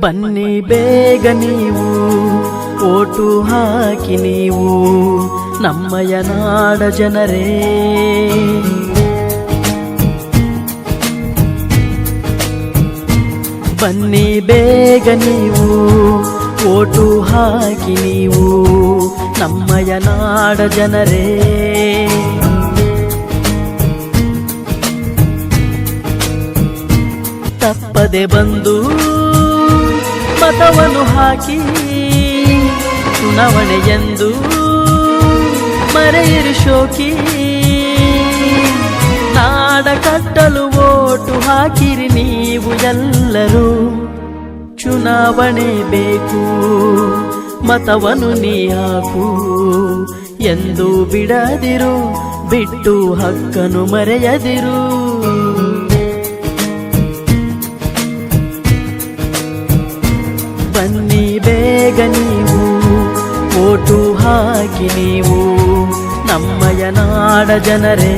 ಬನ್ನಿ ಬೇಗ ನೀವು ಓಟು ಹಾಕಿ ನೀವು ನಮ್ಮಯ ನಾಡ ಜನರೇ. ಬನ್ನಿ ಬೇಗ ನೀವು ಓಟು ಹಾಕಿ ನೀವು ನಮ್ಮಯ ನಾಡ ಜನರೇ. ತಪ್ಪದೆ ಬಂದು ಮತವನ್ನು ಹಾಕಿ ಚುನಾವಣೆಯೆಂದು ಮರೆಯಿರಿ ಶೋಕಿ. ನಾಡ ಕಟ್ಟಲು ಓಟು ಹಾಕಿರಿ ನೀವು ಎಲ್ಲರೂ. ಚುನಾವಣೆ ಬೇಕು ಮತವನ್ನು ನೀ ಹಾಕು ಎಂದು ಬಿಡದಿರು, ಬಿಟ್ಟು ಹಕ್ಕನ್ನು ಮರೆಯದಿರು. ಬನ್ನಿ ಬೇಗ ನೀವು ಓಟು ಹಾಕಿ ನೀವು ನಮ್ಮಯ ನಾಡ ಜನರೇ.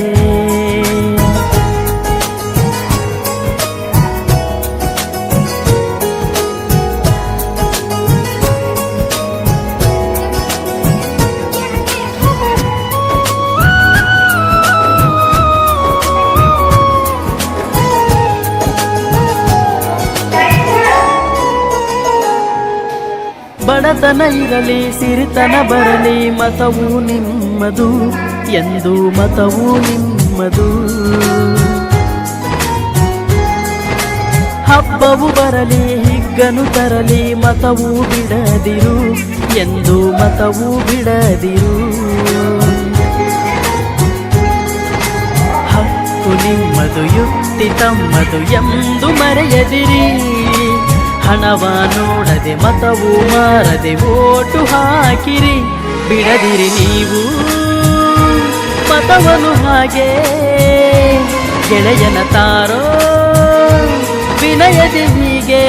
ಬಡತನ ಇರಲಿ ಸಿರಿತನ ಬರಲಿ ಮತವು ನಿಮ್ಮದು ಎಂದು ಮತವು ನಿಮ್ಮದು. ಹಬ್ಬವು ಬರಲಿ ಹಿಗ್ಗನು ತರಲಿ ಮತವು ಬಿಡದಿರು ಎಂದು ಮತವು ಬಿಡದಿರು. ಹಕ್ಕು ನಿಮ್ಮದು ಯುಕ್ತಿ ತಮ್ಮದು ಎಂದು ಮರೆಯದಿರಿ. ಹಣವ ನೋಡದೆ ಮತವು ಮಾರದೆ ಓಟು ಹಾಕಿರಿ, ಬಿಡದಿರಿ ನೀವು ಮತವನ್ನು ಹಾಗೆ. ಗೆಳೆಯನ ತಾರೋ ವಿನಯದಿ ಹೀಗೆ,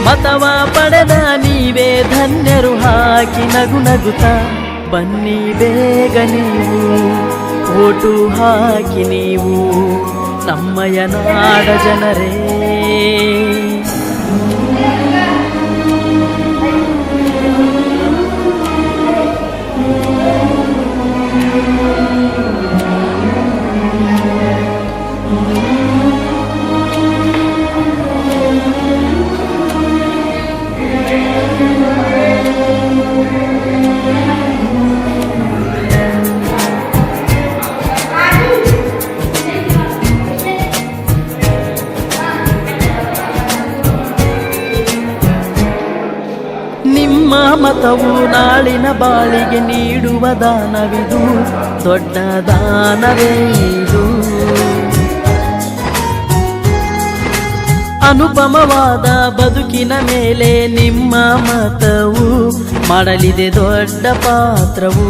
ಮತವ ಪಡೆದ ನೀವೇ ಧನ್ಯರು ಹಾಕಿ ನಗು ನಗುತ್ತಾ. ಬನ್ನಿ ಬೇಗ ನೀವು ಓಟು ಹಾಕಿ ನೀವು ನಮ್ಮಯ ನಾಡ ಜನರೇ. ನಿಮ್ಮ ಮತವು ನಾಳಿನ ಬಾಳಿಗೆ ನೀಡುವ ದಾನವಿದು, ದೊಡ್ಡ ದಾನವೇ ಇದು. ಅನುಪಮವಾದ ಬದುಕಿನ ಮೇಲೆ ನಿಮ್ಮ ಮತವು ಮಾಡಲಿದೆ ದೊಡ್ಡ ಪಾತ್ರವು.